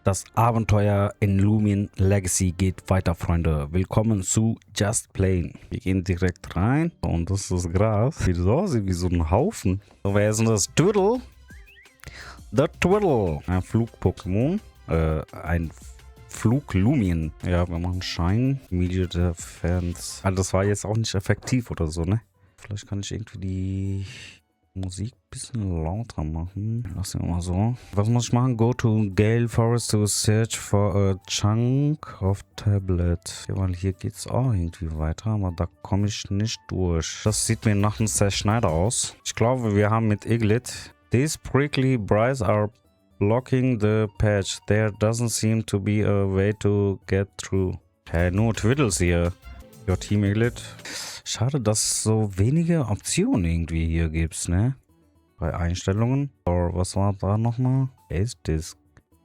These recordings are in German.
Das Abenteuer in Lumen Legacy geht weiter, Freunde. Willkommen zu Just Playing. Wir gehen direkt rein und das ist das Gras. Sieht so aussieht wie so ein Haufen. So, wer ist denn das? Twiddle? Der Twiddle. Ein Flug-Pokémon. Ein Flug-Lumien. Ja, wir machen Schein. Immediate Fans. Also das war jetzt auch nicht effektiv oder so, ne? Vielleicht kann ich irgendwie die Musik ein bisschen lauter machen. Lass ihn mal so. Was muss ich machen? Go to Gale Forest to search for a chunk of tablet. Ja, weil hier geht's auch irgendwie weiter, aber da komme ich nicht durch. Das sieht mir nach einem Zerschneider aus. Ich glaube, wir haben mit Iglit. These prickly briars are blocking the patch. There doesn't seem to be a way to get through. Hey, nur Twiddles hier. Ja, Team Iglit. Schade, dass es so wenige Optionen irgendwie hier gibt, ne? Bei Einstellungen. Oder was war da nochmal? Ace Disc.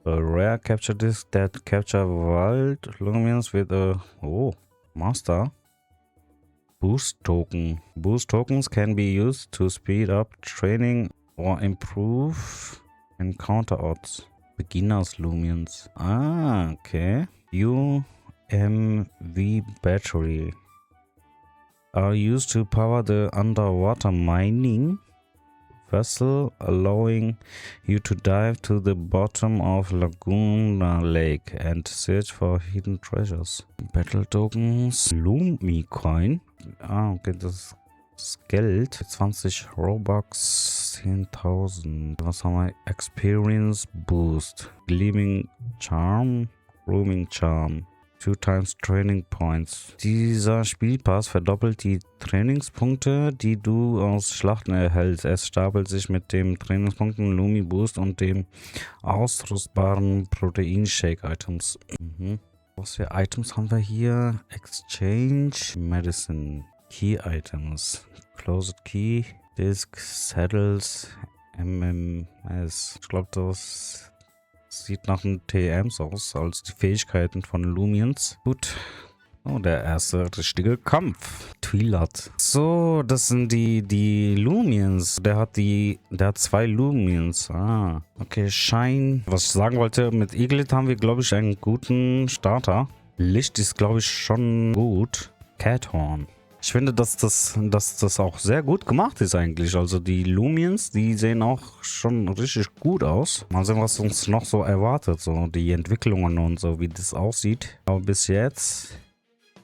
A rare capture disc that capture wild lumens with a... Oh, Master. Boost Token. Boost Tokens can be used to speed up training or improve encounter odds. Beginners Lumens. Ah, okay. UMV Battery are used to power the underwater mining vessel, allowing you to dive to the bottom of Laguna Lake and search for hidden treasures. Battle Tokens, Lumicoin. Ah, okay, das ist Geld. 20 Robux, 10.000. Was haben wir? Experience Boost, Gleaming Charm, Roaming Charm. 2 times Training Points. Dieser Spielpass verdoppelt die Trainingspunkte, die du aus Schlachten erhältst. Es stapelt sich mit dem Trainingspunkten Lumi Boost und dem ausrüstbaren Protein-Shake-Items. Was für Items haben wir hier? Exchange, Medicine, Key Items, Closed Key, Disc, Saddles, MMS. Ich glaube, das sieht nach den TMs aus, als die Fähigkeiten von Lumiens. Gut. Oh, der erste richtige Kampf. Twilight. So, das sind die Lumiens. Der hat 2 Lumiens. Ah, okay. Shine. Was ich sagen wollte, mit Iglit haben wir, glaube ich, einen guten Starter. Licht ist, glaube ich, schon gut. Cathorn. Ich finde, dass das auch sehr gut gemacht ist eigentlich. Also die Lumiens, die sehen auch schon richtig gut aus. Mal sehen, was uns noch so erwartet. So die Entwicklungen und so, wie das aussieht. Aber bis jetzt,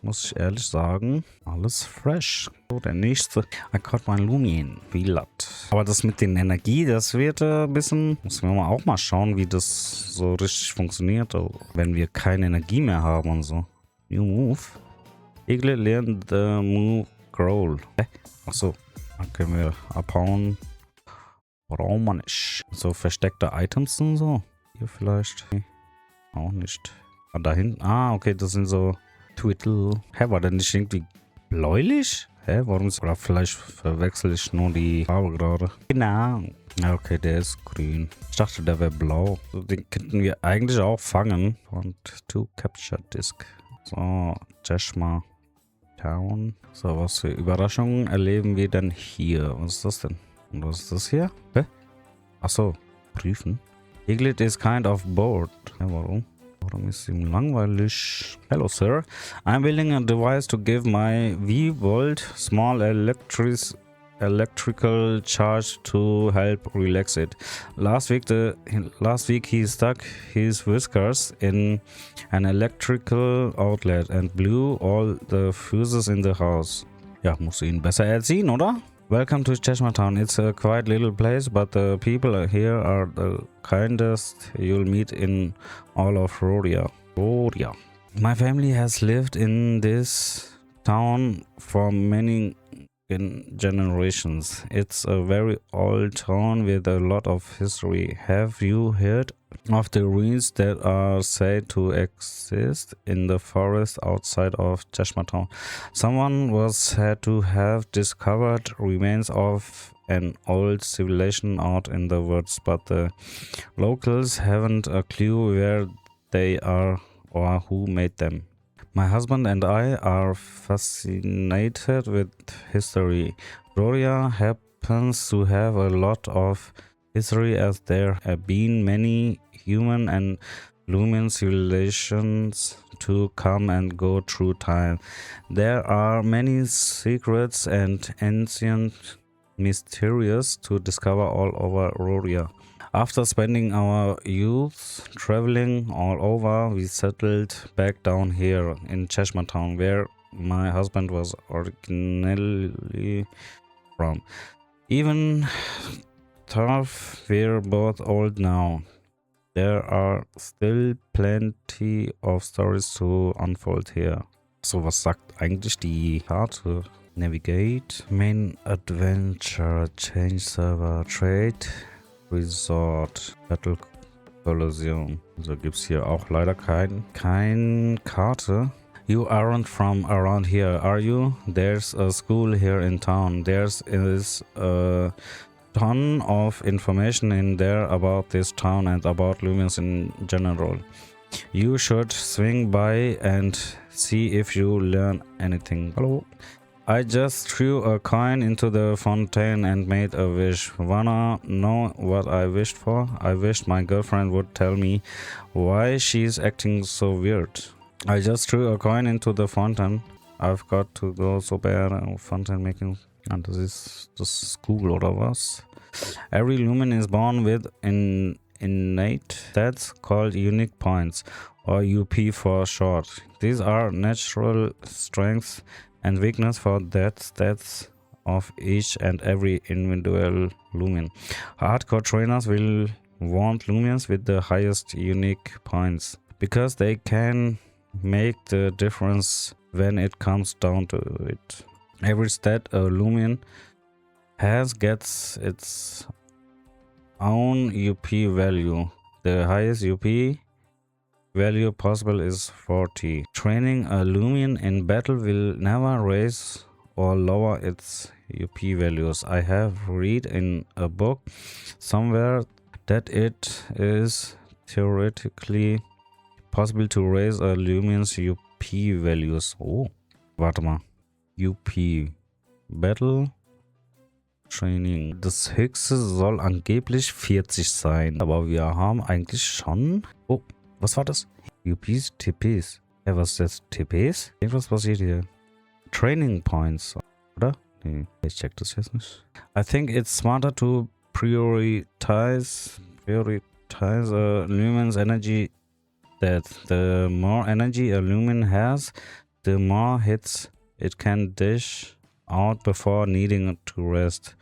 muss ich ehrlich sagen, alles fresh. So, der nächste. I got my Lumien. Wie latt. Aber das mit den Energie, das wird ein bisschen... Müssen wir auch mal schauen, wie das so richtig funktioniert. Wenn wir keine Energie mehr haben und so. New Move. Iglit lernt the Move Growl. Achso, dann können wir abhauen. Brauchen wir nicht. So versteckte Items und so. Hier vielleicht. Nee, auch nicht. Ah, da hinten. Ah, okay, das sind so Twiddle. Hä, war der nicht irgendwie bläulich? Hä, warum ist... Oder vielleicht verwechsel ich nur die Farbe gerade. Genau. Ja, okay, der ist grün. Ich dachte, der wäre blau. Den könnten wir eigentlich auch fangen. Want to capture disc. So, Cheshma. So, was für Überraschungen erleben wir denn hier? Was ist das denn? Und was ist das hier? Hä? Achso, prüfen. Iglit is kind of bored. Ja, warum? Warum ist ihm langweilig? Hello, sir. I'm building a device to give my V-Volt small electrical charge to help relax it. Last week he stuck his whiskers in an electrical outlet and blew all the fuses in the house. Ja, musst du ihn besser erziehen, oder? Welcome to Cheshma Town. It's a quiet little place, but the people here are the kindest you'll meet in all of Roria. My family has lived in this town for many generations. It's a very old town with a lot of history. Have you heard of the ruins that are said to exist in the forest outside of Cheshma Town? Someone was said to have discovered remains of an old civilization out in the woods, but the locals haven't a clue where they are or who made them. My husband and I are fascinated with history. Roria happens to have a lot of history as there have been many human and Lumen civilizations to come and go through time. There are many secrets and ancient mysteries to discover all over Auroria. After spending our youth traveling all over, we settled back down here in Cheshire Town, where my husband was originally from. Even though we're both old now, there are still plenty of stories to unfold here. So, was sagt eigentlich die Karte? Navigate, Main Adventure, Change Server, Trade, Resort, Battle Colosseum. Also gibt's hier auch leider kein Karte. You aren't from around here, are you? There's a school here in town. There's a ton of information in there about this town and about Lumens in general. You should swing by and see if you learn anything. Hello. I just threw a coin into the fountain and made a wish. Wanna know what I wished for? I wished my girlfriend would tell me why she's acting so weird. I just threw a coin into the fountain. I've got to go so bad. Fountain making. And das ist Google oder was? Every lumen is born with innate stats called unique points, or UP for short. These are natural strengths and weakness for that stats of each and every individual lumen. Hardcore trainers will want lumens with the highest unique points, because they can make the difference when it comes down to it. Every stat a lumen has gets its own UP value. The highest UP value possible is 40. Training a lumen in battle will never raise or lower its UP values. I have read in a book somewhere that it is theoretically possible to raise a lumen's UP values. Oh, warte mal. UP Battle Training. Das höchste soll angeblich 40 sein. Aber wir haben eigentlich schon... Oh, was war das? UPs, TPs. Ja, was ist das? TPs? Irgendwas passiert hier. Training Points, oder? Nee, ich check das jetzt nicht. I think it's smarter to prioritize a lumen's energy, that the more energy a lumen has, the more hits it can dish out before needing to rest.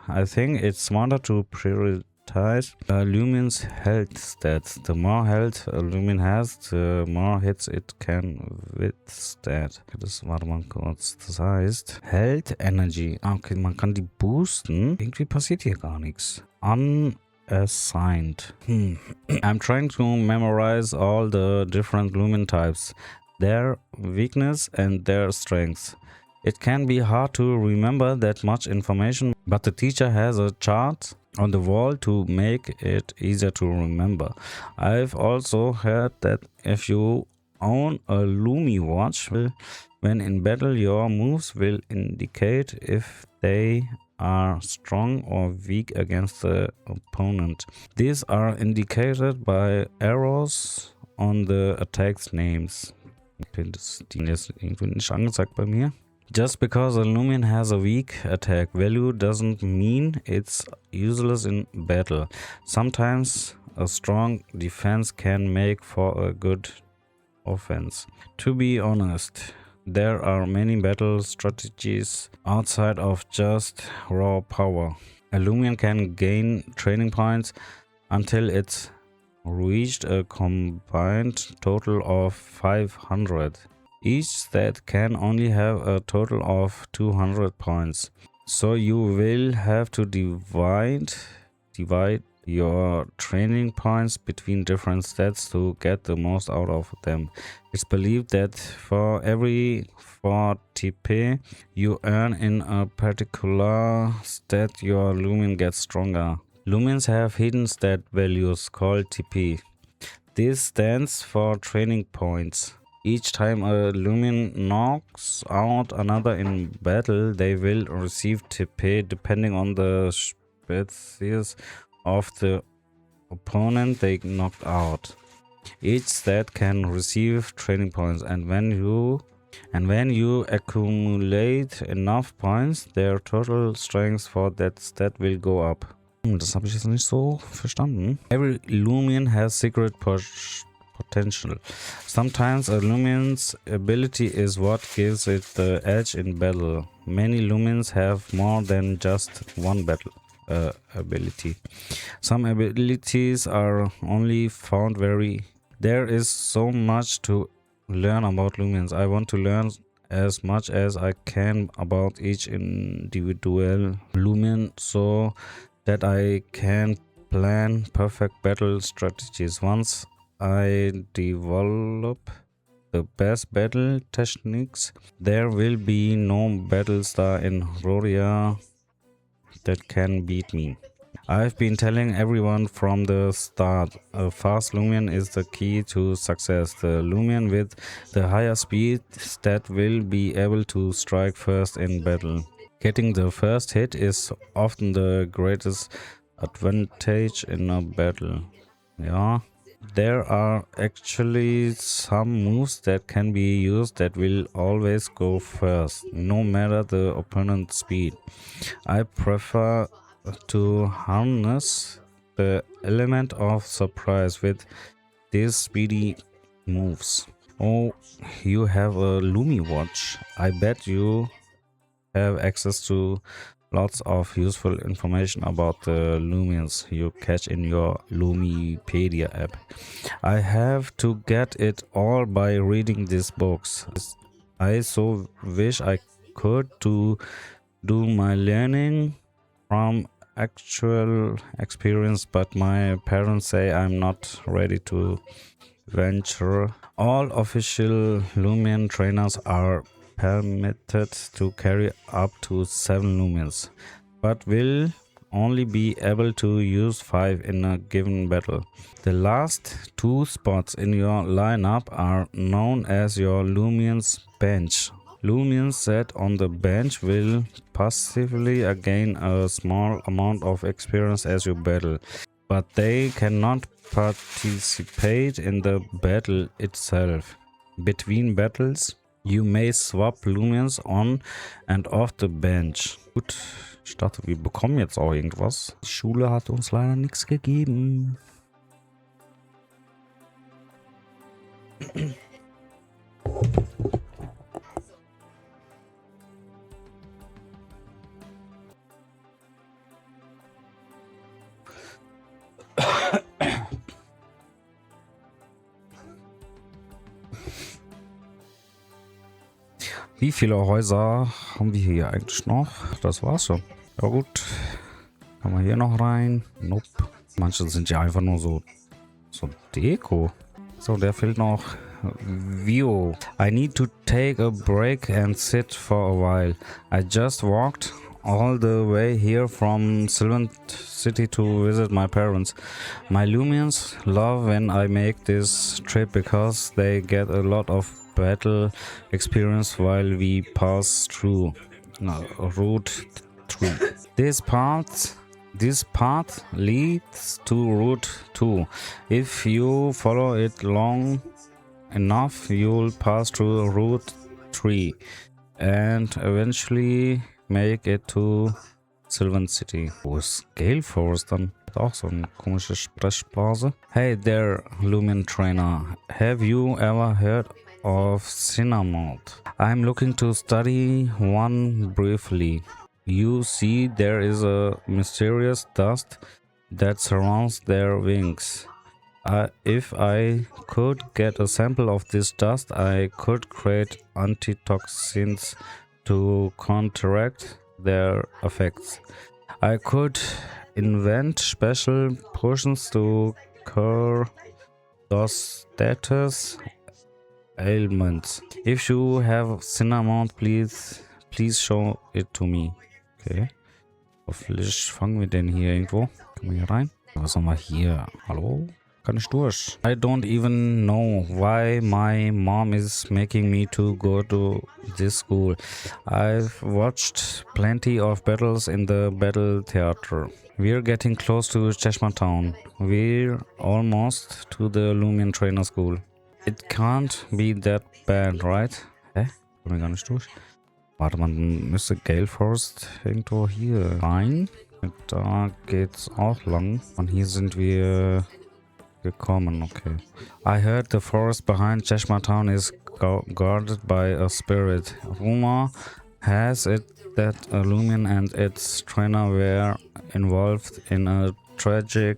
I think it's smarter to prioritize a lumen's health stats. The more health a lumen has, the more hits it can withstand. Warte mal kurz. Das heißt, Health Energy. Okay, man kann die boosten. Irgendwie passiert hier gar nichts. Unassigned. I'm trying to memorize all the different lumen types, their weakness and their strengths. It can be hard to remember that much information, but the teacher has a chart on the wall to make it easier to remember. I've also heard that if you own a Lumi watch, when in battle your moves will indicate if they are strong or weak against the opponent. These are indicated by arrows on the attack's names. Die ist irgendwie nicht angezeigt bei mir. Just because a lumen has a weak attack value doesn't mean it's useless in battle. Sometimes a strong defense can make for a good offense. To be honest, there are many battle strategies outside of just raw power. A lumen can gain training points until it's reached a combined total of 500. Each stat can only have a total of 200 points. So you will have to divide your training points between different stats to get the most out of them. It's believed that for every 4 TP you earn in a particular stat, your lumen gets stronger. Lumens have hidden stat values called TP. This stands for training points. Each time a lumen knocks out another in battle, they will receive TP depending on the species of the opponent they knocked out. Each stat can receive training points, and when you accumulate enough points, their total strength for that stat will go up. Das habe ich jetzt nicht so verstanden. Every Lumion has secret potential. Sometimes a Lumion's ability is what gives it the edge in battle. Many Lumions have more than just one battle ability. Some abilities are only found There is so much to learn about Lumions. I want to learn as much as I can about each individual Lumion so that I can plan perfect battle strategies. Once I develop the best battle techniques, there will be no battle star in Roria that can beat me. I've been telling everyone from the start, a fast Lumion is the key to success. The Lumion with the higher speed stat will be able to strike first in battle. Getting the first hit is often the greatest advantage in a battle. Yeah. There are actually some moves that can be used that will always go first, no matter the opponent's speed. I prefer to harness the element of surprise with these speedy moves. Oh, you have a Lumi watch. I bet you have access to lots of useful information about the Lumions you catch in your Lumipedia app. I have to get it all by reading these books. I so wish I could do my learning from actual experience, but my parents say I'm not ready to venture. All official Lumion trainers are permitted to carry up to 7 Lumions, but will only be able to use 5 in a given battle. The last 2 spots in your lineup are known as your Lumion's bench. Lumions set on the bench will passively gain a small amount of experience as you battle, but they cannot participate in the battle itself. Between battles, you may swap Lumions on and off the bench. Gut, ich dachte, wir bekommen jetzt auch irgendwas. Die Schule hat uns leider nichts gegeben. Wie viele Häuser haben wir hier eigentlich noch? Das war's schon. Ja gut. Kann man hier noch rein? Nope. Manche sind ja einfach nur so Deko. So, der fehlt noch. View. I need to take a break and sit for a while. I just walked all the way here from Sylvan City to visit my parents. My Lumions love when I make this trip because they get a lot of battle experience while we pass through Route 3. This path leads to Route 2. If you follow it long enough, you'll pass through Route 3 and eventually make it to Sylvan City. Wo ist Gale Forest dann? Hat auch so eine komische Sprechblase. Hey there, Lumion Trainer. Have you ever heard of Cinnamon? I'm looking to study one briefly. You see, there is a mysterious dust that surrounds their wings. If I could get a sample of this dust, I could create antitoxins to counteract their effects. I could invent special potions to cure those status ailments. If you have cinnamon, please show it to me. Okay. Hoffentlich fangen wir denn hier irgendwo. Kommen wir hier rein? Was haben wir hier? Hallo? Kann ich durch. I don't even know why my mom is making me to go to this school. I've watched plenty of battles in the battle theater. We're getting close to Cheshire Town. We're almost to the Lumion Trainer School. It can't be that bad, right? Hä? Komme ich gar nicht durch. Warte, man müsste Gale Forest irgendwo hier rein. Da geht's auch lang. Und hier sind wir gekommen, okay. I heard the forest behind Cheshire Town is guarded by a spirit. Rumor has it that a Lumion and its trainer were involved in a tragic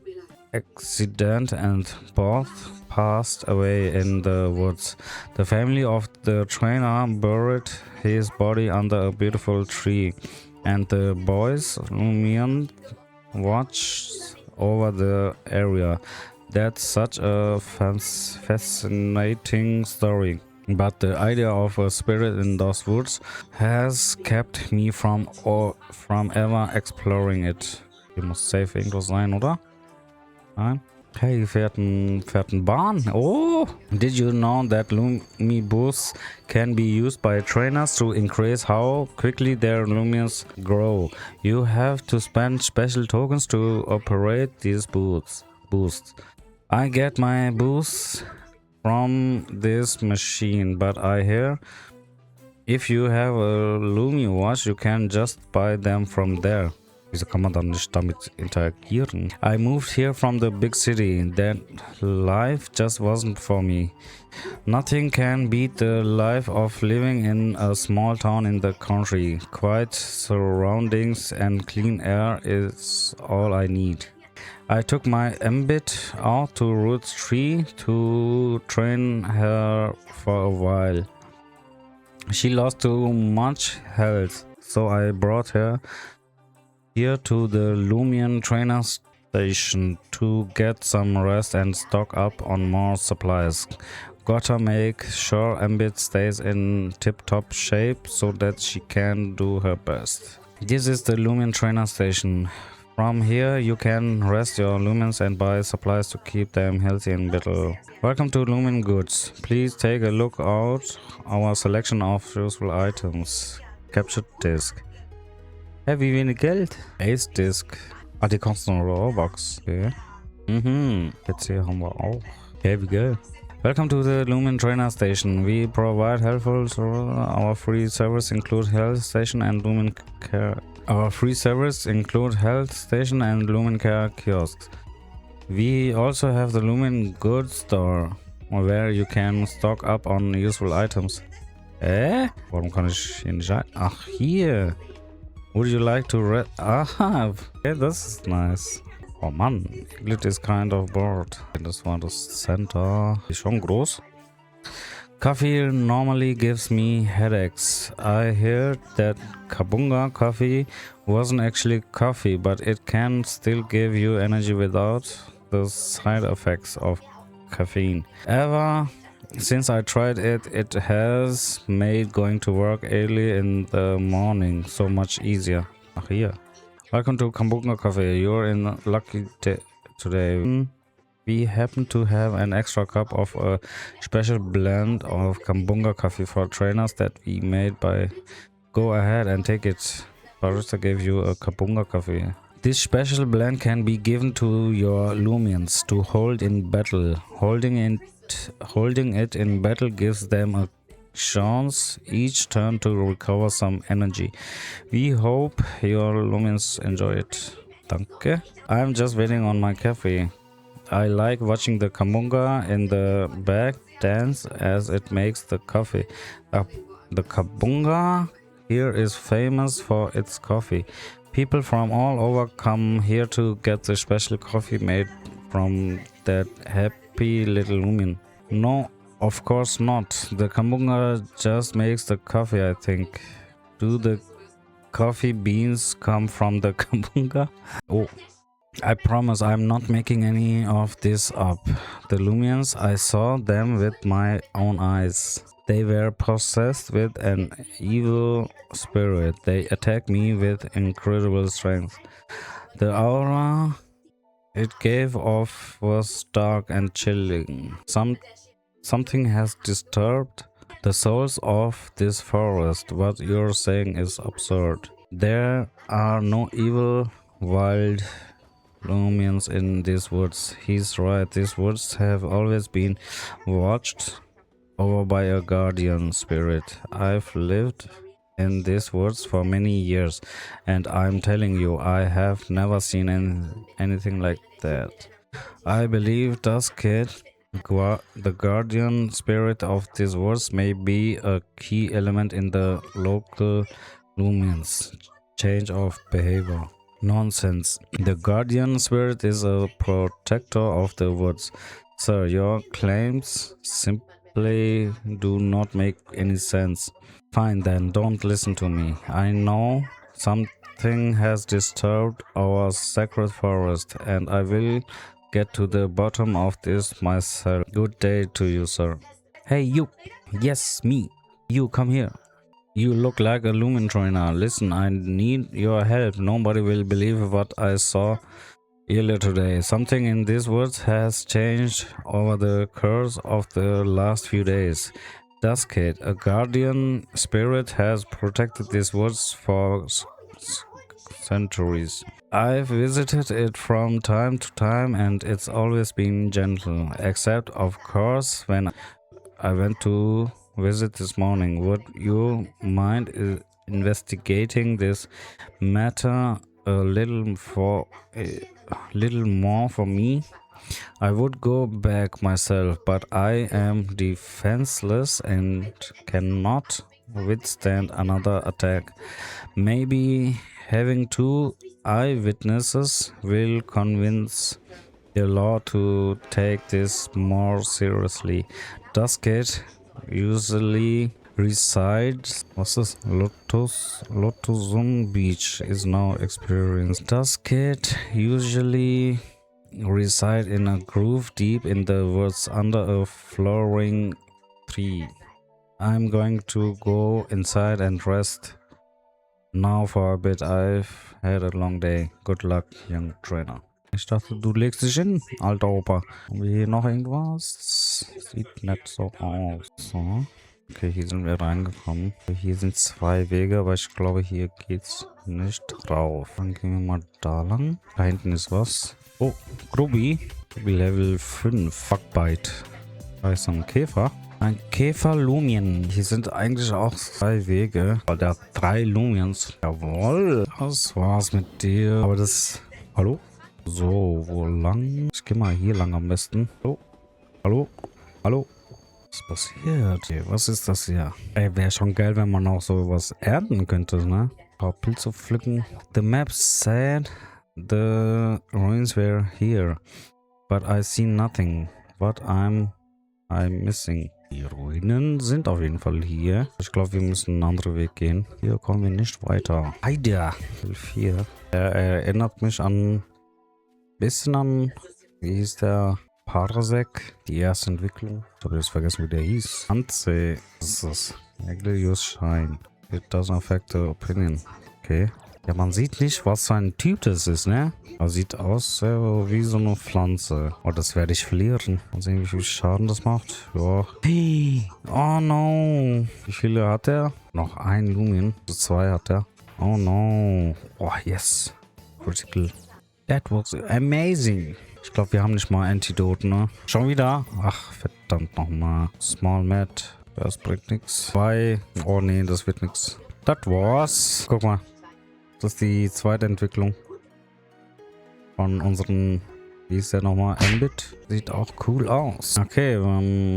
accident and both passed away in the woods. The family of the trainer buried his body under a beautiful tree, and the boys Lumion watched over the area. That's such a fascinating story. But the idea of a spirit in those woods has kept me from ever exploring it. Hier muss safe irgendwo sein, oder? Nein? Hey, fährt ein Bahn. Oh! Did you know that Lumi boosts can be used by trainers to increase how quickly their Lumions grow? You have to spend special tokens to operate these boosts. I get my boosts from this machine, but I hear if you have a Lumi watch, you can just buy them from there. Wieso kann man dann nicht damit interagieren? I moved here from the big city. That life just wasn't for me. Nothing can beat the life of living in a small town in the country. Quiet surroundings and clean air is all I need. I took my Mbit out to Route 3 to train her for a while. She lost too much health, so I brought her here to the Lumion Trainer Station to get some rest and stock up on more supplies. Gotta make sure Mbit stays in tip-top shape so that she can do her best. This is the Lumion Trainer Station. From here you can rest your Lumens and buy supplies to keep them healthy in battle. Welcome to Lumen Goods. Please take a look at our selection of useful items. Captured Disc. Hä, wie wenig Geld? Ace Disc. Ah, die kosten nur Robux. Okay. Jetzt hier haben wir auch. Okay, wie geil. Welcome to the Lumen Trainer Station. We provide helpful service. Our free service include health station and Lumen care. Our free service include health station and Lumen care kiosks. We also have the Lumen Goods store, where you can stock up on useful items. Warum kann ich hier nicht rein? Ach, hier. Would you like to read? Aha. Okay, this is nice. Oh Mann, it is kind of bored. Das war das Center. Ist schon groß. Coffee normally gives me headaches. I heard that Kabunga coffee wasn't actually coffee, but it can still give you energy without the side effects of caffeine. Ever since I tried it, it has made going to work early in the morning so much easier. Ach, hier. Welcome to Kabunga Coffee. You're in lucky today. We happen to have an extra cup of a special blend of Kabunga coffee for trainers that we made by. Go ahead and take it. Barista gave you a Kabunga coffee. This special blend can be given to your Lumions to hold in battle. Holding it in battle gives them a chance each turn to recover some energy. We hope your Lumions enjoy it. Danke. I'm just waiting on my coffee. I like watching the Kabunga in the back dance as it makes the coffee. The Kabunga here is famous for its coffee. People from all over come here to get the special coffee made from that happy little Lumion. No, of course not. The Kabunga just makes the coffee, I think. Do the coffee beans come from the Kabunga? Oh. I promise I'm not making any of this up. The Lumions, I saw them with my own eyes. They were possessed with an evil spirit. They attacked me with incredible strength. The aura it gave off was dark and chilling. Something has disturbed the souls of this forest. What you're saying is absurd. There are no evil wild lumens in these woods. He's right. These woods have always been watched over by a guardian spirit. I've lived in these woods for many years, and I'm telling you, I have never seen anything like that. I believe Duskid, the guardian spirit of these woods, may be a key element in the local lumens change of behavior. Nonsense. The guardian spirit is a protector of the woods. Sir, your claims simply do not make any sense. Fine then, don't listen to me. I know something has disturbed our sacred forest, and I will get to the bottom of this myself. Good day to you, sir. Hey, you. Yes, me. You, come here. You look like a lumen trainer. Listen, I need your help. Nobody will believe what I saw earlier today. Something in these woods has changed over the course of the last few days. Duskid, a guardian spirit, has protected these woods for centuries. I've visited it from time to time, and it's always been gentle, except of course when I went to visit this morning. Would you mind investigating this matter a little more for me? I would go back myself, but I am defenseless and cannot withstand another attack. Maybe having 2 eyewitnesses will convince the law to take this more seriously. Duskid usually resides. What's this? Lotusum Beach is now experienced. Duskid usually reside in a groove deep in the woods under a flowering tree. I'm going to go inside and rest now for a bit. I've had a long day. Good luck, young trainer. Ich dachte, du legst dich hin, alter Opa. Haben wir hier noch irgendwas? Sieht nicht so aus. So. Okay, hier sind wir reingekommen. Hier sind 2 Wege, aber ich glaube, hier geht's nicht rauf. Dann gehen wir mal da lang. Da hinten ist was. Oh, Grubi. Grubi Level 5. Fuckbite. Da ist so ein Käfer. Ein Käfer-Lumien. Hier sind eigentlich auch 2 Wege. Weil der 3 Lumiens. Jawohl. Das war's mit dir. Aber das... Hallo? So, wo lang? Ich gehe mal hier lang am besten. Hallo? Hallo? Hallo? Was passiert? Okay, was ist das hier? Ey, wäre schon geil, wenn man auch so was ernten könnte, ne? Ein paar Pilze pflücken. The map said the ruins were here, but I see nothing. What I'm missing. Die Ruinen sind auf jeden Fall hier. Ich glaube, wir müssen einen anderen Weg gehen. Hier kommen wir nicht weiter. Heide. 4. Er erinnert mich an... bisschen an... Wie hieß der? Parsec. Die erste Entwicklung. Ich habe jetzt vergessen, wie der hieß. Anze. Was ist das? Use Shine. It doesn't affect the opinion. Okay. Ja, man sieht nicht, was für ein Typ das ist, ne? Er sieht aus wie so eine Pflanze. Oh, das werde ich verlieren. Mal sehen, wie viel Schaden das macht. Ja. Hey. Oh no. Wie viele hat er? Noch 1 Lumen. 2 hat er. Oh no. Oh, yes. Critical. That was amazing. Ich glaube, wir haben nicht mal Antidote, ne? Schon wieder? Ach, verdammt nochmal. Small Mat. Das bringt nichts. 2. Oh nee, das wird nichts. Das war's. Guck mal. Das ist die zweite Entwicklung von unseren, wie ist der nochmal, Ambit. Sieht auch cool aus. Okay,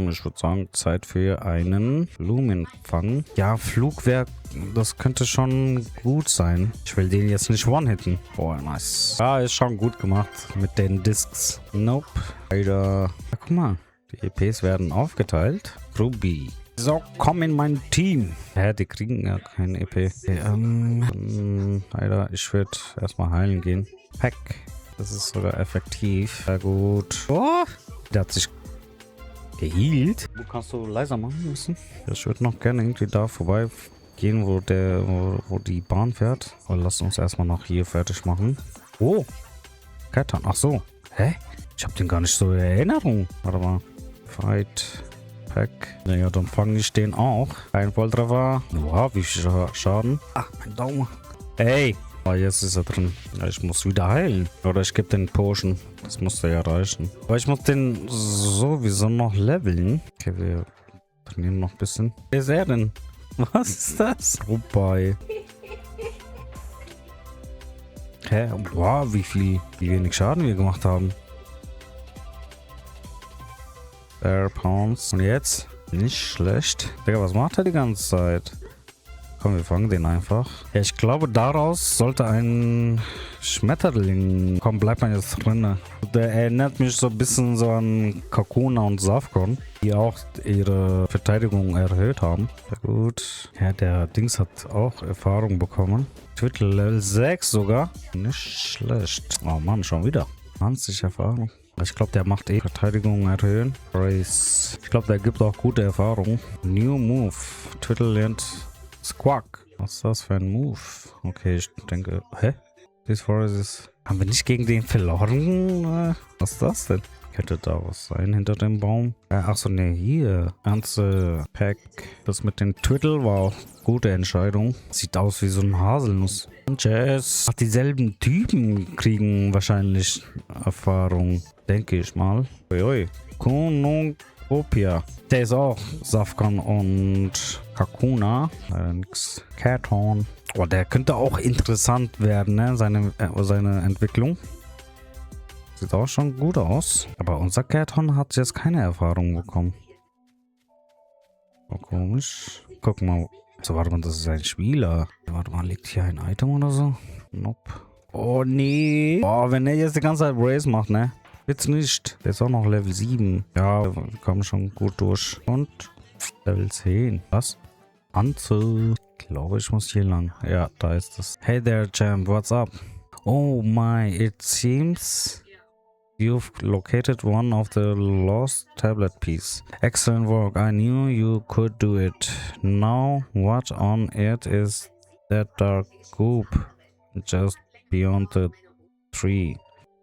ich würde sagen, Zeit für einen Lumenfang. Ja, Flugwerk, das könnte schon gut sein. Ich will den jetzt nicht one-hitten. Boah, nice. Ja, ist schon gut gemacht mit den Discs. Nope. Leider. Ja, guck mal, die EPs werden aufgeteilt. Ruby. So, komm in mein Team. Ja, die kriegen ja kein EP. Okay, leider, ich würde erstmal heilen gehen. Pack. Das ist sogar effektiv. Sehr gut. Oh, der hat sich geheilt. Du kannst du leiser machen müssen. Ich würde noch gerne irgendwie da vorbei gehen, wo die Bahn fährt. Aber lass uns erstmal noch hier fertig machen. Oh. Kettern. Ach so. Hä? Ich hab den gar nicht so in Erinnerung. Warte mal. Fight. Pack. Naja, dann fange ich den auch. Ein Volltreffer. Wow, wie viel Schaden. Ah, mein Daumen. Hey. Oh, jetzt ist er drin. Ja, ich muss wieder heilen. Oder ich gebe den Potion. Das muss ja reichen. Aber ich muss den sowieso noch leveln. Okay, wir trainieren noch ein bisschen. Wer ist er denn? Was ist das? Wobei. Hä? Wow, wie wenig Schaden wir gemacht haben. Pounds. Und jetzt? Nicht schlecht. Digga, was macht er die ganze Zeit? Komm, wir fangen den einfach. Ja, ich glaube, daraus sollte ein Schmetterling kommen. Bleibt man jetzt drin. Der erinnert mich so ein bisschen so an Kakuna und Safkon, die auch ihre Verteidigung erhöht haben. Sehr gut. Ja, der Dings hat auch Erfahrung bekommen. Twitter Level 6 sogar. Nicht schlecht. Oh Mann, schon wieder. 20 Erfahrung. Ich glaube, der macht Verteidigung erhöhen. Race. Ich glaube, der gibt auch gute Erfahrung. New Move. Twitter lernt Squawk. Was ist das für ein Move? Okay, ich denke... Hä? This forest is... Haben wir nicht gegen den verloren? Was ist das denn? Könnte da was sein hinter dem Baum? Achso, ne, hier. Ganze Pack. Das mit den Twiddle war auch gute Entscheidung. Sieht aus wie so ein Haselnuss. Und Jazz. Ach, dieselben Typen kriegen wahrscheinlich Erfahrung. Denke ich mal. Uiui. Konokopia. Der ist auch Safkan und Kakuna. Nix. Cathorn. Oh, der könnte auch interessant werden, ne? Seine Entwicklung. Sieht auch schon gut aus. Aber unser Cathorn hat jetzt keine Erfahrung bekommen. Oh, komisch. Guck mal. So, warte mal, das ist ein Spieler. Warte mal, liegt hier ein Item oder so? Nope. Oh, nee. Oh, wenn er jetzt die ganze Zeit Race macht, ne? Jetzt nicht. Der ist auch noch Level 7. Ja, wir kommen schon gut durch. Und Level 10. Was? Anzug. Ich glaube, ich muss hier lang. Ja, da ist es. Hey there, Champ. What's up? Oh my, it seems you've located one of the lost tablet piece. Excellent work. I knew you could do it. Now, what on earth is that dark goop just beyond the tree?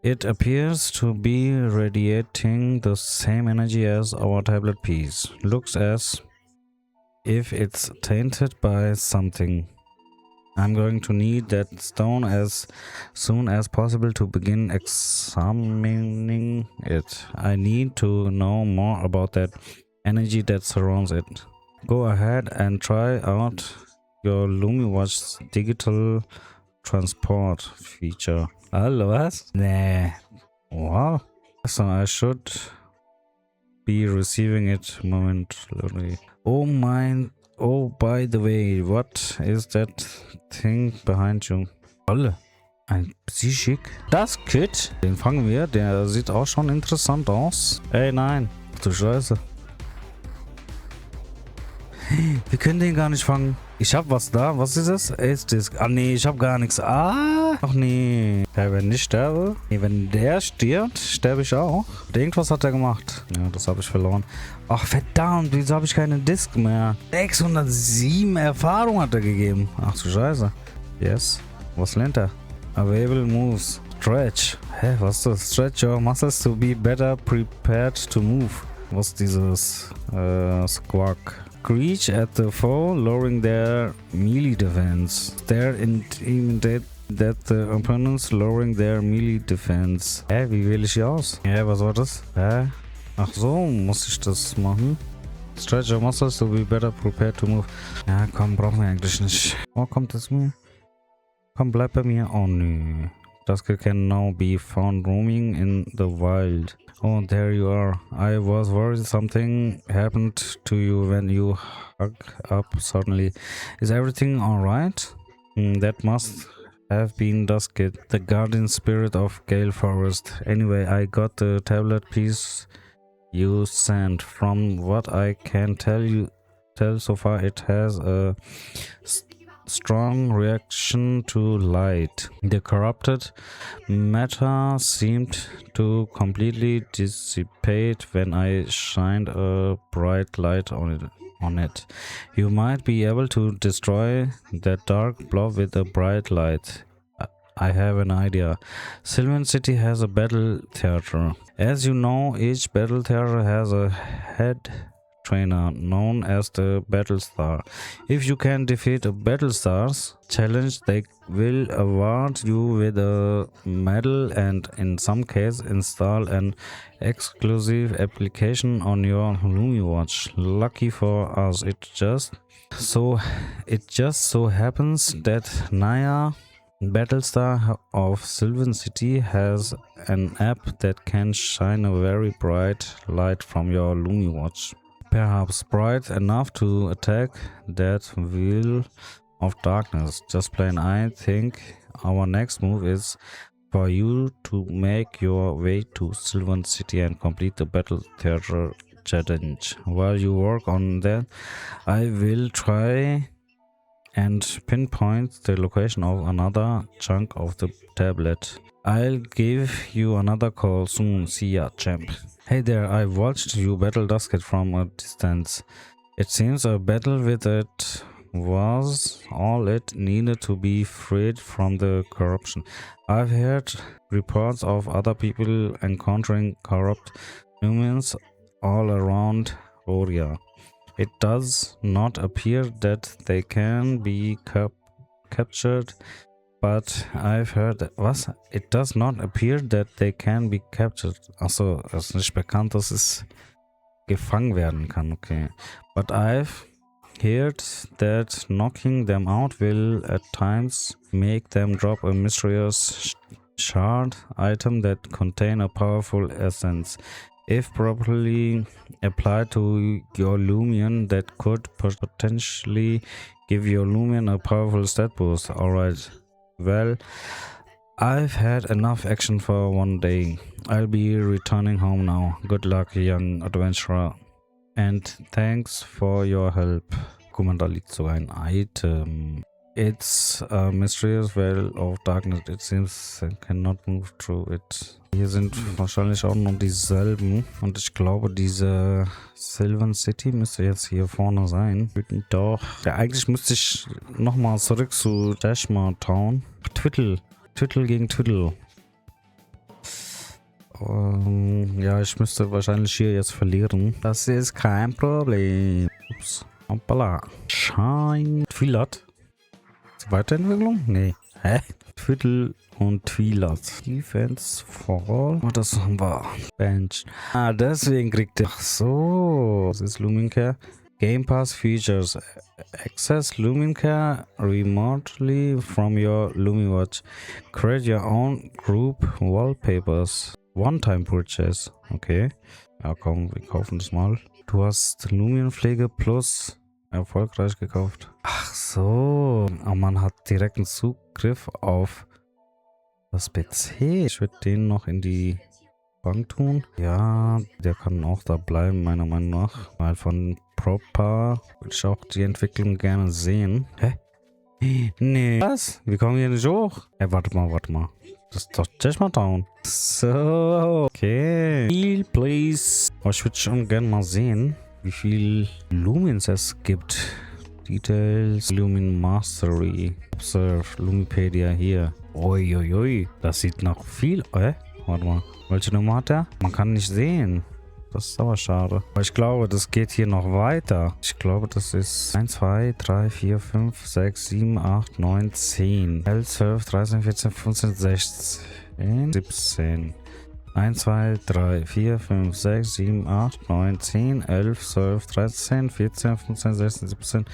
It appears to be radiating the same energy as our tablet piece. Looks as if it's tainted by something. I'm going to need that stone as soon as possible to begin examining it. I need to know more about that energy that surrounds it. Go ahead and try out your LumiWatch digital transport feature. Hallo, was? Nee. Wow. So I should be receiving it momentarily. Oh mein... Oh, by the way, what is that thing behind you? Tolle. Ein Psychik. Das Kit, den fangen wir. Der sieht auch schon interessant aus. Ey, nein. Ach du Scheiße. Wir können den gar nicht fangen. Ich hab was da. Was ist das? Ace-Disc. Ah, nee, ich hab gar nichts. Ah. Ach, nee. Ja, wenn ich sterbe. Nee, wenn der stirbt, sterbe ich auch. Irgendwas hat er gemacht. Ja, das habe ich verloren. Ach, verdammt. Wieso habe ich keine Disc mehr? 607 Erfahrung hat er gegeben. Ach du Scheiße. Yes. Was lernt er? Available moves. Stretch. Hä, was ist das? Stretch your muscles to be better prepared to move. Was ist dieses? Squawk. Screech at the foe, lowering their melee defense. They're intimidate that the opponents, lowering their melee defense. Hä, wie wähle ich hier aus? Hä, was war das? Hä? Ach so, muss ich das machen? Stretch your muscles to be better prepared to move. Ja, komm, brauchen wir eigentlich nicht. Oh, kommt das mir? Komm, bleib bei mir. Oh, nö. Das can now be found roaming in the wild. Oh, there you are. I was worried something happened to you when you hugged up suddenly. Is everything alright? That must have been Duskit, the guardian spirit of Gale Forest. Anyway, I got the tablet piece you sent. From what I can tell so far, it has a strong reaction to light. The corrupted matter seemed to completely dissipate when I shined a bright light on it. You might be able to destroy that dark blob with a bright light. I have an idea. Sylvan City has a battle theater. As you know, each battle theater has a head trainer known as the Battlestar. If you can defeat a Battlestar's challenge, they will award you with a medal and in some cases install an exclusive application on your Lumi watch. Lucky for us, it just so happens that Naya, Battlestar of Sylvan City, has an app that can shine a very bright light from your Lumi watch. Perhaps bright enough to attack that wheel of darkness. Just plain, I think our next move is for you to make your way to Sylvan City and complete the Battle Theater challenge. While you work on that, I will try and pinpoint the location of another chunk of the tablet. I'll give you another call soon. See ya, champ. Hey there, I watched you battle Dusket from a distance. It seems a battle with it was all it needed to be freed from the corruption. I've heard reports of other people encountering corrupt humans all around Oria. It does not appear that they can be captured, but I've heard that, was? It does not appear that they can be captured. Achso, es ist nicht bekannt, dass es gefangen werden kann, okay. But I've heard that knocking them out will at times make them drop a mysterious shard item that contain a powerful essence. If properly applied to your Lumion, that could potentially give your Lumion a powerful stat boost. Alright, well, I've had enough action for one day. I'll be returning home now. Good luck, young adventurer. And thanks for your help. Guck mal, da liegt sogar ein Item. It's a mysterious veil of darkness. It seems I cannot move through it. Hier sind wahrscheinlich auch noch dieselben. Und ich glaube, diese Sylvan City müsste jetzt hier vorne sein. Doch. Ja, eigentlich müsste ich nochmal zurück zu Dashmar Town. Twiddle. Twiddle gegen Twiddle. Ja, ich müsste wahrscheinlich hier jetzt verlieren. Das ist kein Problem. Ups. Hoppala. Schein. Twilat. Weiterentwicklung? Nee. Hä? Twiddle und Twilat. Defense for all. Oh, das haben wir. Bench. Ah, deswegen kriegt er. Ach so. Das ist Lumincare. Game Pass Features. Access Lumincare remotely from your LumiWatch. Create your own group wallpapers. One-time purchase. Okay. Ja, komm, wir kaufen das mal. Du hast Lumienpflege Plus erfolgreich gekauft. Ach so. Aber man hat direkten Zugriff auf das PC. Ich würde den noch in die Bank tun. Ja, der kann auch da bleiben, meiner Meinung nach. Weil von Proper würde ich auch die Entwicklung gerne sehen. Hä? Nee. Was? Wir kommen hier nicht hoch. Warte mal. Das ist doch Dashmar Town. So. Okay. Viel, please. Aber ich würde schon gerne mal sehen, wie viel Lumens es gibt. Details, Lumin Mastery, Observe, Lumipedia hier. Uiuiui, das sieht noch viel. Warte mal, welche Nummer hat er? Man kann nicht sehen. Das ist aber schade. Aber ich glaube, das geht hier noch weiter. Ich glaube, das ist 1, 2, 3, 4, 5, 6, 7, 8, 9, 10, 11, 12, 13, 14, 15, 16, 17. 1, 2, 3, 4, 5, 6, 7, 8, 9, 10, 11, 12, 13, 14, 15, 16, 17,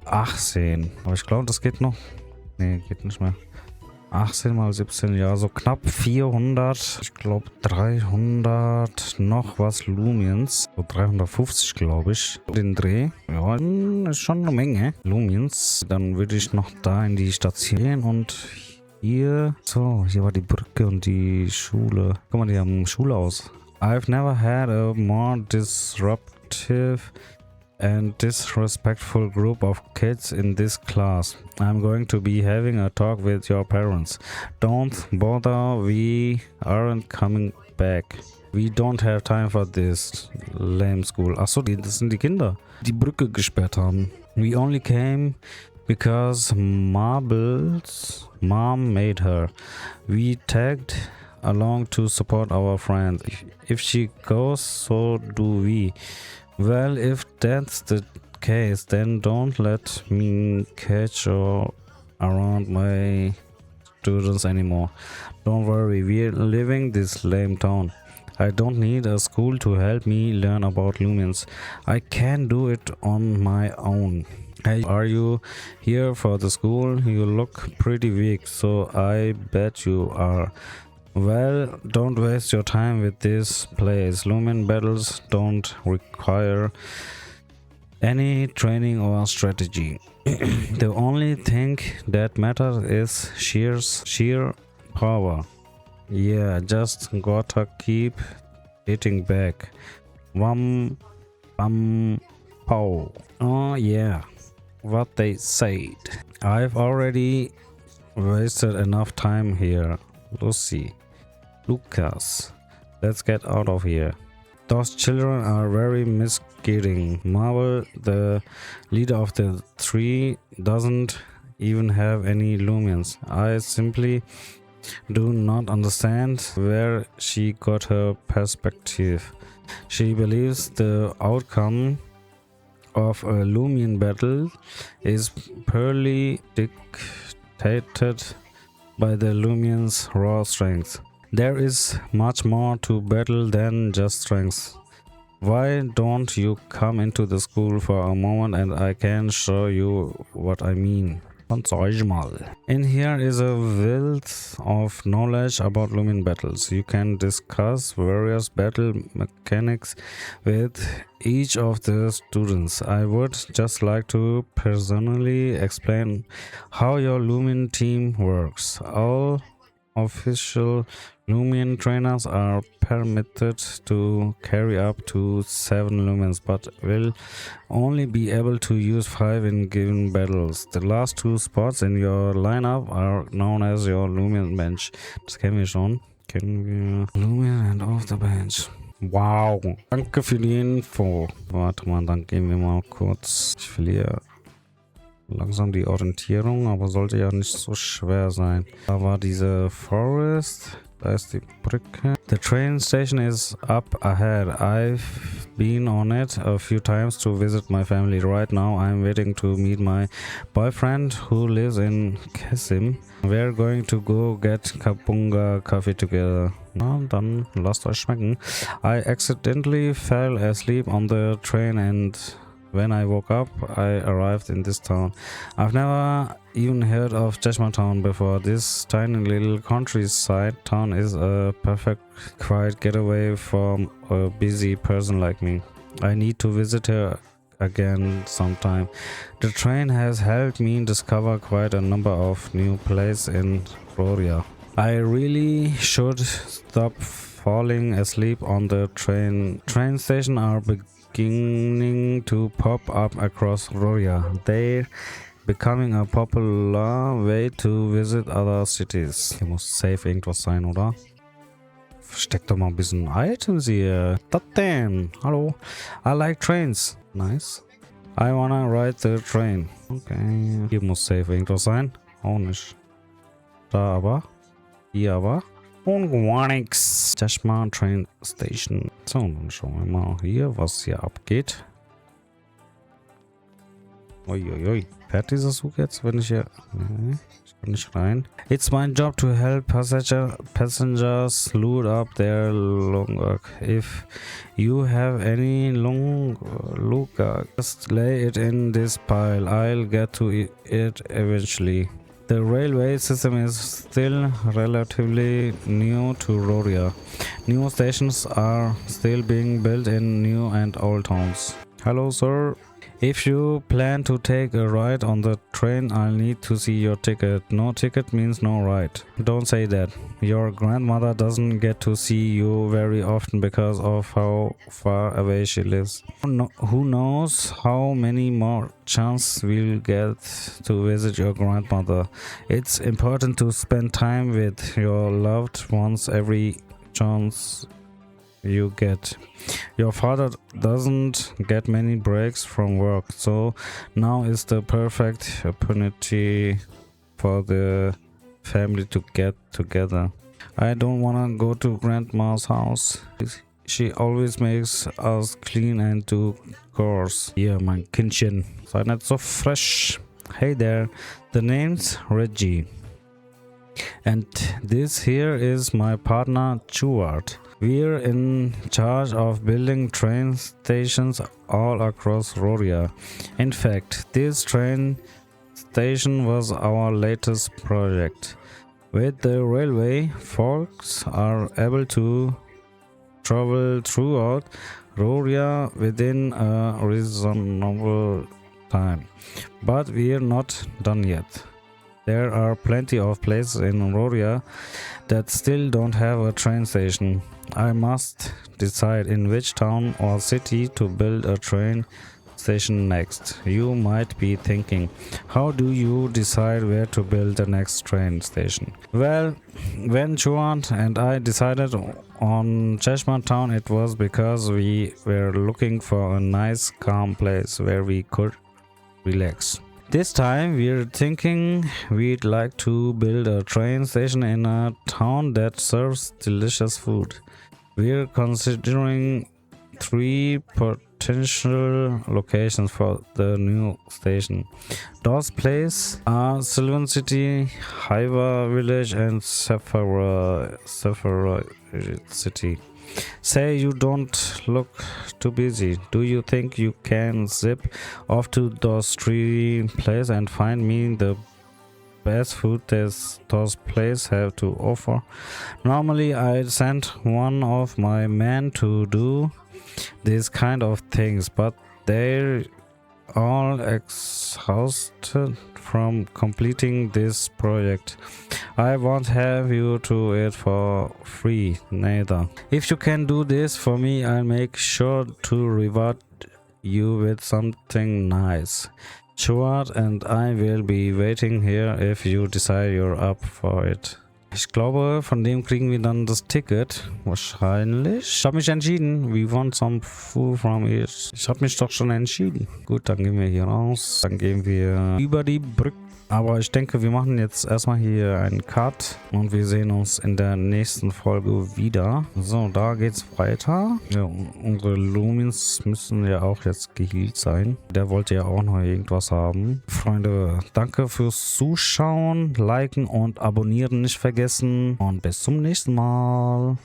18. Aber ich glaube, das geht noch. Nee, geht nicht mehr. 18 mal 17, ja, so knapp 400. Ich glaube 300 noch was Lumiens. So 350, glaube ich. Den Dreh. Ja, ist schon eine Menge Lumiens. Dann würde ich noch da in die Station gehen und hier. So, hier war die Brücke und die Schule. Guck mal, die haben Schule aus. I've never had a more disruptive and disrespectful group of kids in this class. I'm going to be having a talk with your parents. Don't bother, we aren't coming back. We don't have time for this lame school. Achso, das sind die Kinder, die Brücke gesperrt haben. We only came because Marble's mom made her. We tagged along to support our friend. If she goes, so do we. Well, if that's the case, then don't let me catch you around my students anymore. Don't worry, we're leaving this lame town. I don't need a school to help me learn about lumens. I can do it on my own. Hey, are you here for the school? You look pretty weak, so I bet you are. Well, don't waste your time with this place. Lumen battles don't require any training or strategy. The only thing that matters is sheer power. Yeah, just gotta keep hitting back. Wham, bam, pow. Oh yeah, what they said. I've already wasted enough time here. Lucy, Lucas, let's get out of here. Those children are very misguiding. Marvel, the leader of the three, doesn't even have any lumens. I simply do not understand where she got her perspective. She believes the outcome of a Lumion battle is purely dictated by the Lumions' raw strength. There is much more to battle than just strength. Why don't you come into the school for a moment and I can show you what I mean? In here is a wealth of knowledge about Lumen battles. You can discuss various battle mechanics with each of the students. I would just like to personally explain how your Lumen team works. All official Lumen trainers are permitted to carry up to 7 lumens, but will only be able to use 5 in given battles. The last 2 spots in your lineup are known as your Lumen bench. Das kennen wir schon. Lumen and off the bench. Wow. Danke für die Info. Warte mal, dann gehen wir mal kurz. Ich verliere langsam die Orientierung, aber sollte ja nicht so schwer sein. Da war diese Forest. Da ist die Brücke. The train station is up ahead. I've been on it a few times to visit my family. Right now I'm waiting to meet my boyfriend who lives in Kessim. We're going to go get Kapunga coffee together. Na, dann lasst euch schmecken. I accidentally fell asleep on the train and when I woke up, I arrived in this town. I've never even heard of Cheshma town before. This tiny little countryside town is a perfect quiet getaway from a busy person like me. I need to visit her again sometime. The train has helped me discover quite a number of new places in Roria. I really should stop falling asleep on the train. Train stations are beginning to pop up across Roria. They're becoming a popular way to visit other cities. Hier muss safe irgendwas sein, oder? Versteck doch mal ein bisschen Items hier. Das denn? Hallo? I like trains. Nice. I wanna ride the train. Okay. Hier muss safe irgendwas sein. Auch nicht. Da aber. Hier aber. Und gar nix. Cheshma Train Station. So, dann schauen wir mal hier, was hier abgeht. Uiuiui. Fährt dieser Zug jetzt, wenn ich hier... Nee, ich kann nicht rein. It's my job to help passengers load up their lugggage. If you have any lugggage, just lay it in this pile. I'll get to it eventually. The railway system is still relatively new to Roria. New stations are still being built in new and old towns. Hello, sir. If you plan to take a ride on the train, I'll need to see your ticket. No ticket means no ride. Don't say that. Your grandmother doesn't get to see you very often because of how far away she lives. Who knows how many more chances we'll get to visit your grandmother. It's important to spend time with your loved ones every chance you get. Your father doesn't get many breaks from work, so now is the perfect opportunity for the family to get together. I don't wanna go to grandma's house. She always makes us clean and do chores. Hier, mein Kindchen. Sei nicht so fresh. Hey there. The name's Reggie. And this here is my partner Stuart. We're in charge of building train stations all across Roria. In fact, this train station was our latest project. With the railway, folks are able to travel throughout Roria within a reasonable time. But we're not done yet. There are plenty of places in Roria that still don't have a train station. I must decide in which town or city to build a train station next. You might be thinking, how do you decide where to build the next train station? Well, when Juan and I decided on Cheshire Town, it was because we were looking for a nice calm place where we could relax. This time we're thinking we'd like to build a train station in a town that serves delicious food. We're considering 3 potential locations for the new station. Those places are Sylvan City, Hiva Village and Sephora City. Say you don't look too busy. Do you think you can zip off to those 3 places and find me the best food those places have to offer? Normally I'd send one of my men to do these kind of things, but they're all exhausted from completing this project. I won't have you do it for free, neither. If you can do this for me, I'll make sure to reward you with something nice. Stuart and I will be waiting here if you decide you're up for it. Ich glaube, von dem kriegen wir dann das Ticket. Wahrscheinlich. Ich habe mich entschieden. We want some food from it. Ich habe mich doch schon entschieden. Gut, dann gehen wir hier raus. Dann gehen wir über die Brücke. Aber ich denke, wir machen jetzt erstmal hier einen Cut und wir sehen uns in der nächsten Folge wieder. So, da geht's weiter. Ja, unsere Lumens müssen ja auch jetzt geheilt sein. Der wollte ja auch noch irgendwas haben. Freunde, danke fürs Zuschauen, liken und abonnieren nicht vergessen und bis zum nächsten Mal.